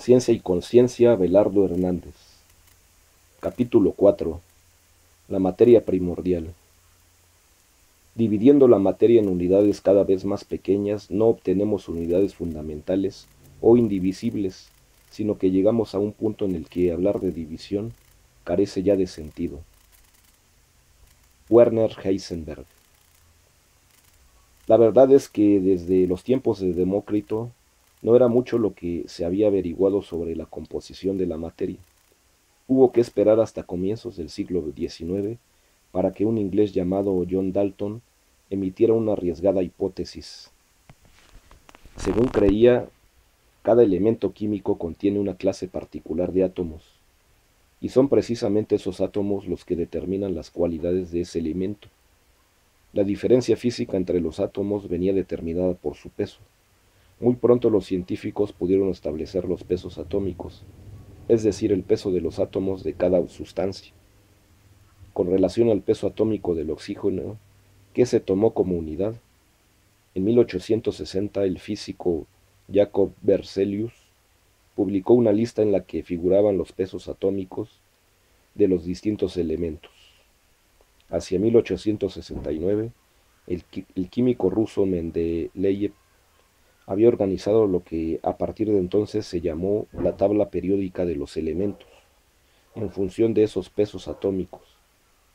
Ciencia y Conciencia, Abelardo Hernández. Capítulo 4. La materia primordial. Dividiendo la materia en unidades cada vez más pequeñas, no obtenemos unidades fundamentales o indivisibles, sino que llegamos a un punto en el que hablar de división carece ya de sentido. Werner Heisenberg. La verdad es que desde los tiempos de Demócrito no era mucho lo que se había averiguado sobre la composición de la materia. Hubo que esperar hasta comienzos del siglo XIX para que un inglés llamado John Dalton emitiera una arriesgada hipótesis. Según creía, cada elemento químico contiene una clase particular de átomos, y son precisamente esos átomos los que determinan las cualidades de ese elemento. La diferencia física entre los átomos venía determinada por su peso. Muy pronto los científicos pudieron establecer los pesos atómicos, es decir, el peso de los átomos de cada sustancia. Con relación al peso atómico del oxígeno, que se tomó como unidad, en 1860 el físico Jacob Berzelius publicó una lista en la que figuraban los pesos atómicos de los distintos elementos. Hacia 1869, el químico ruso Mendeleev había organizado lo que a partir de entonces se llamó la tabla periódica de los elementos, en función de esos pesos atómicos,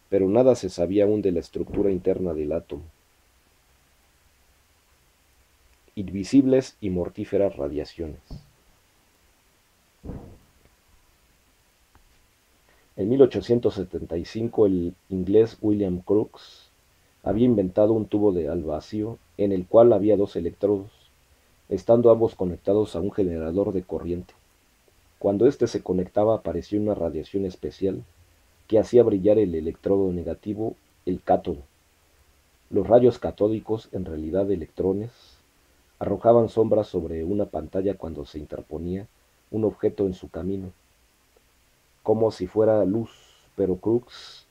pero nada se sabía aún de la estructura interna del átomo. Invisibles y mortíferas radiaciones. En 1875 el inglés William Crookes había inventado un tubo al vacío en el cual había dos electrodos, estando ambos conectados a un generador de corriente. Cuando éste se conectaba apareció una radiación especial que hacía brillar el electrodo negativo, el cátodo. Los rayos catódicos, en realidad electrones, arrojaban sombras sobre una pantalla cuando se interponía un objeto en su camino, como si fuera luz, pero Crookes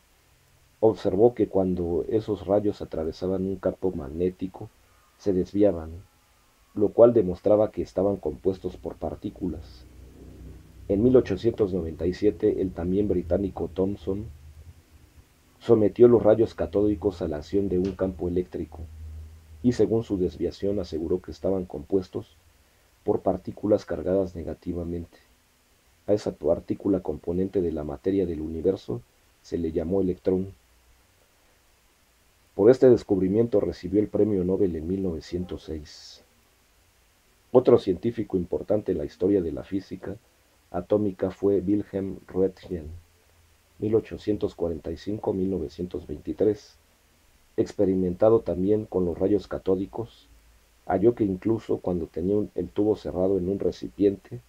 observó que cuando esos rayos atravesaban un campo magnético, se desviaban, lo cual demostraba que estaban compuestos por partículas. En 1897, el también británico Thomson sometió los rayos catódicos a la acción de un campo eléctrico, y según su desviación aseguró que estaban compuestos por partículas cargadas negativamente. A esa partícula componente de la materia del universo se le llamó electrón. Por este descubrimiento recibió el premio Nobel en 1906. Otro científico importante en la historia de la física atómica fue Wilhelm Röntgen, 1845-1923. Experimentado también con los rayos catódicos, halló que incluso cuando tenía el tubo cerrado en un recipiente,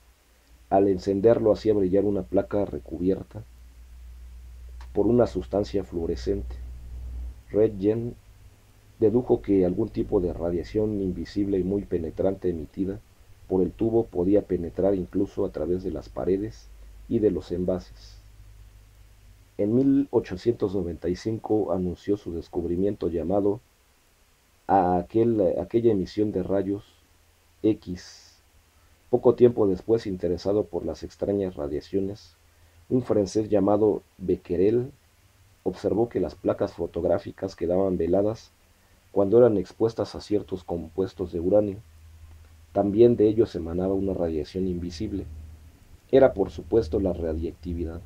al encenderlo hacía brillar una placa recubierta por una sustancia fluorescente. Röntgen dedujo que algún tipo de radiación invisible y muy penetrante emitida por el tubo podía penetrar incluso a través de las paredes y de los envases. En 1895 anunció su descubrimiento llamado aquella emisión de rayos X. Poco tiempo después, interesado por las extrañas radiaciones, un francés llamado Becquerel observó que las placas fotográficas quedaban veladas cuando eran expuestas a ciertos compuestos de uranio. También de ellos emanaba una radiación invisible. Era, por supuesto, la radiactividad.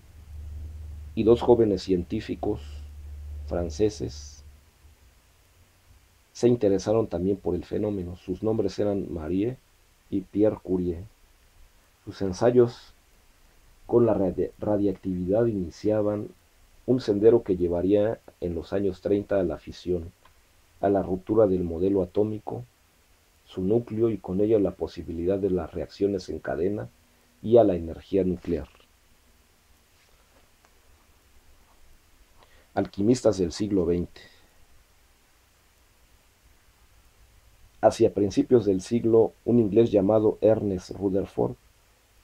Y dos jóvenes científicos franceses se interesaron también por el fenómeno. Sus nombres eran Marie y Pierre Curie. Sus ensayos con la radiactividad iniciaban un sendero que llevaría en los años 30 a la fisión, a la ruptura del modelo atómico, su núcleo y con ello la posibilidad de las reacciones en cadena y a la energía nuclear. Alquimistas del siglo XX. Hacia principios del siglo, un inglés llamado Ernest Rutherford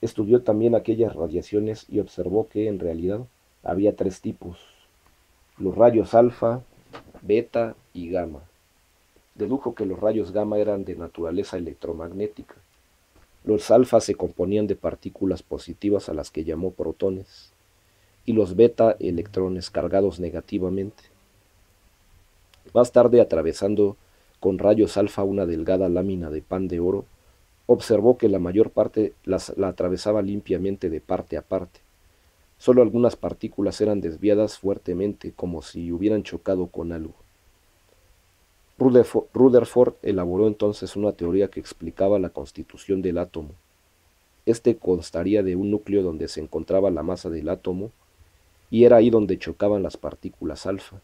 estudió también aquellas radiaciones y observó que en realidad había tres tipos: los rayos alfa, beta y gamma. Dedujo que los rayos gamma eran de naturaleza electromagnética. Los alfa se componían de partículas positivas a las que llamó protones, y los beta electrones cargados negativamente. Más tarde, atravesando con rayos alfa una delgada lámina de pan de oro, observó que la mayor parte la atravesaba limpiamente de parte a parte. Solo algunas partículas eran desviadas fuertemente, como si hubieran chocado con algo. Rutherford elaboró entonces una teoría que explicaba la constitución del átomo. Este constaría de un núcleo donde se encontraba la masa del átomo, y era ahí donde chocaban las partículas alfa,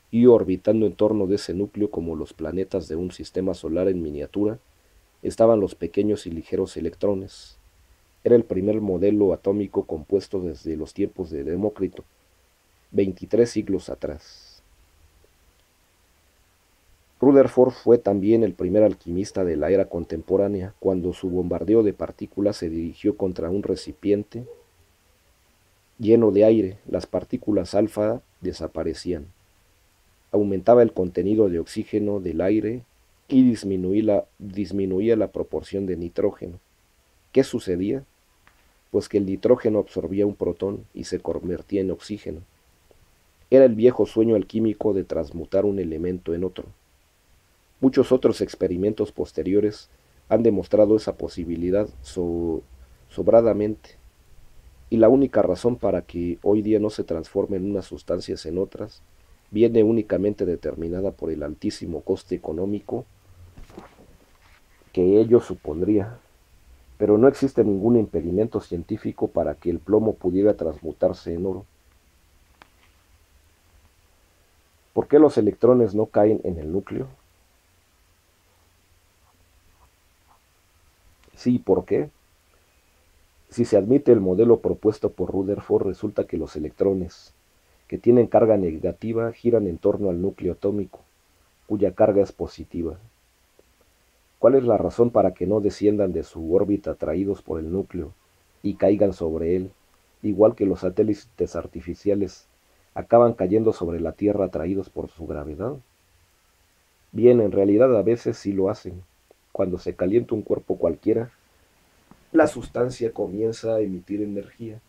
y orbitando en torno de ese núcleo como los planetas de un sistema solar en miniatura, estaban los pequeños y ligeros electrones. Era el primer modelo atómico compuesto desde los tiempos de Demócrito, 23 siglos atrás. Rutherford fue también el primer alquimista de la era contemporánea, cuando su bombardeo de partículas se dirigió contra un recipiente lleno de aire. Las partículas alfa desaparecían. Aumentaba el contenido de oxígeno del aire y disminuía la proporción de nitrógeno. ¿Qué sucedía? Pues que el nitrógeno absorbía un protón y se convertía en oxígeno. Era el viejo sueño alquímico de transmutar un elemento en otro. Muchos otros experimentos posteriores han demostrado esa posibilidad sobradamente, y la única razón para que hoy día no se transformen unas sustancias en otras viene únicamente determinada por el altísimo coste económico que ello supondría. Pero no existe ningún impedimento científico para que el plomo pudiera transmutarse en oro. ¿Por qué los electrones no caen en el núcleo? Sí, ¿por qué? Si se admite el modelo propuesto por Rutherford, resulta que los electrones, que tienen carga negativa, giran en torno al núcleo atómico, cuya carga es positiva. ¿Cuál es la razón para que no desciendan de su órbita atraídos por el núcleo y caigan sobre él, igual que los satélites artificiales acaban cayendo sobre la Tierra atraídos por su gravedad? Bien, en realidad a veces sí lo hacen. Cuando se calienta un cuerpo cualquiera, la sustancia comienza a emitir energía.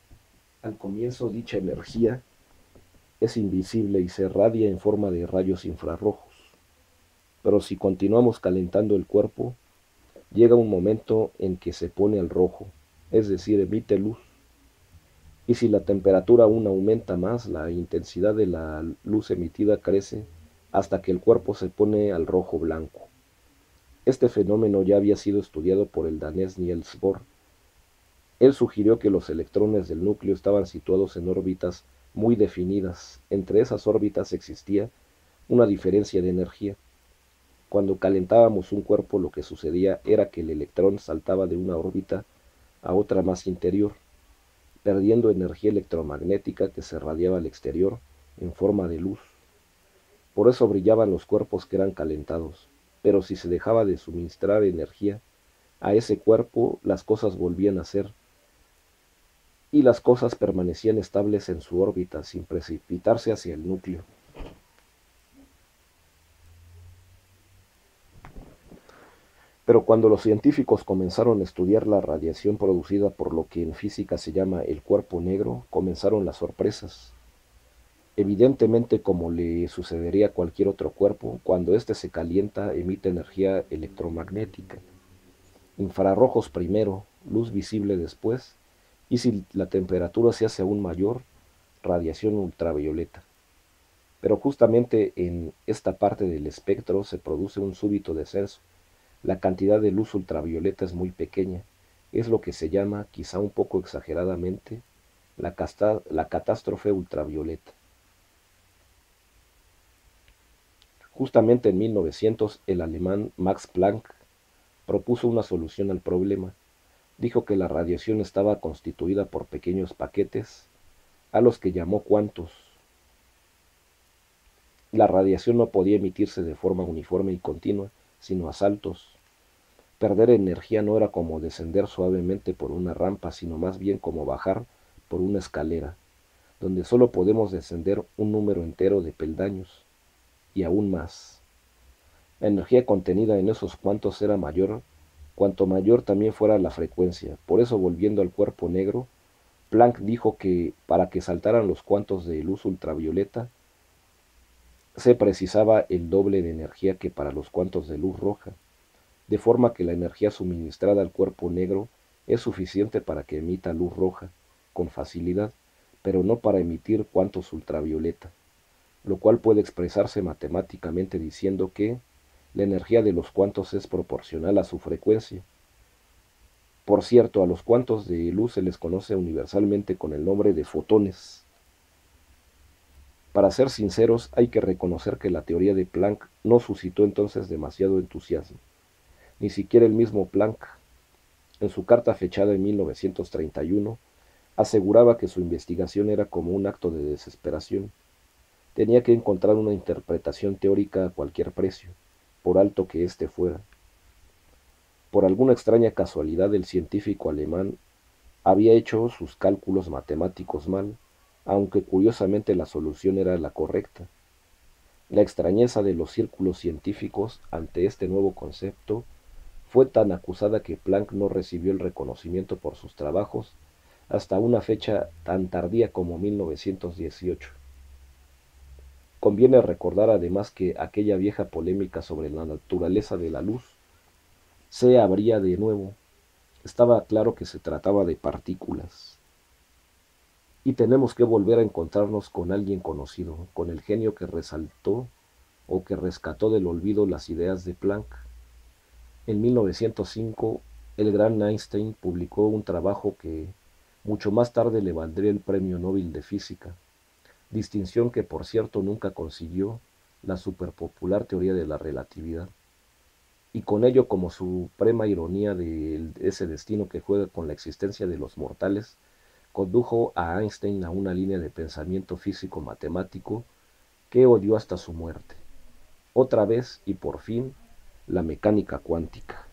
Al comienzo dicha energía es invisible y se irradia en forma de rayos infrarrojos. Pero si continuamos calentando el cuerpo, llega un momento en que se pone al rojo, es decir, emite luz. Y si la temperatura aún aumenta más, la intensidad de la luz emitida crece hasta que el cuerpo se pone al rojo blanco. Este fenómeno ya había sido estudiado por el danés Niels Bohr. Él sugirió que los electrones del núcleo estaban situados en órbitas muy definidas. Entre esas órbitas existía una diferencia de energía. Cuando calentábamos un cuerpo, lo que sucedía era que el electrón saltaba de una órbita a otra más interior, perdiendo energía electromagnética que se radiaba al exterior en forma de luz. Por eso brillaban los cuerpos que eran calentados. Pero si se dejaba de suministrar energía a ese cuerpo, las cosas volvían a ser, y las cosas permanecían estables en su órbita sin precipitarse hacia el núcleo. Pero cuando los científicos comenzaron a estudiar la radiación producida por lo que en física se llama el cuerpo negro, comenzaron las sorpresas. Evidentemente, como le sucedería a cualquier otro cuerpo, cuando éste se calienta emite energía electromagnética. Infrarrojos primero, luz visible después, y si la temperatura se hace aún mayor, radiación ultravioleta. Pero justamente en esta parte del espectro se produce un súbito descenso. La cantidad de luz ultravioleta es muy pequeña. Es lo que se llama, quizá un poco exageradamente, la catástrofe ultravioleta. Justamente en 1900, el alemán Max Planck propuso una solución al problema. Dijo que la radiación estaba constituida por pequeños paquetes, a los que llamó cuantos. La radiación no podía emitirse de forma uniforme y continua, sino a saltos. Perder energía no era como descender suavemente por una rampa, sino más bien como bajar por una escalera, donde solo podemos descender un número entero de peldaños, y aún más. La energía contenida en esos cuantos era mayor cuanto mayor también fuera la frecuencia. Por eso, volviendo al cuerpo negro, Planck dijo que para que saltaran los cuantos de luz ultravioleta se precisaba el doble de energía que para los cuantos de luz roja, de forma que la energía suministrada al cuerpo negro es suficiente para que emita luz roja con facilidad, pero no para emitir cuantos ultravioleta, lo cual puede expresarse matemáticamente diciendo que la energía de los cuantos es proporcional a su frecuencia. Por cierto, a los cuantos de luz se les conoce universalmente con el nombre de fotones. Para ser sinceros, hay que reconocer que la teoría de Planck no suscitó entonces demasiado entusiasmo. Ni siquiera el mismo Planck, en su carta fechada en 1931, aseguraba que su investigación era como un acto de desesperación. Tenía que encontrar una interpretación teórica a cualquier precio, por alto que éste fuera. Por alguna extraña casualidad, el científico alemán había hecho sus cálculos matemáticos mal, aunque curiosamente la solución era la correcta. La extrañeza de los círculos científicos ante este nuevo concepto fue tan acusada que Planck no recibió el reconocimiento por sus trabajos hasta una fecha tan tardía como 1918. Conviene recordar además que aquella vieja polémica sobre la naturaleza de la luz se abría de nuevo. Estaba claro que se trataba de partículas. Y tenemos que volver a encontrarnos con alguien conocido, con el genio que resaltó o que rescató del olvido las ideas de Planck. En 1905, el gran Einstein publicó un trabajo que mucho más tarde le valdría el Premio Nobel de Física, distinción que por cierto nunca consiguió la superpopular teoría de la relatividad. Y con ello, como suprema ironía de ese destino que juega con la existencia de los mortales, condujo a Einstein a una línea de pensamiento físico-matemático que odió hasta su muerte. Otra vez y por fin, la mecánica cuántica.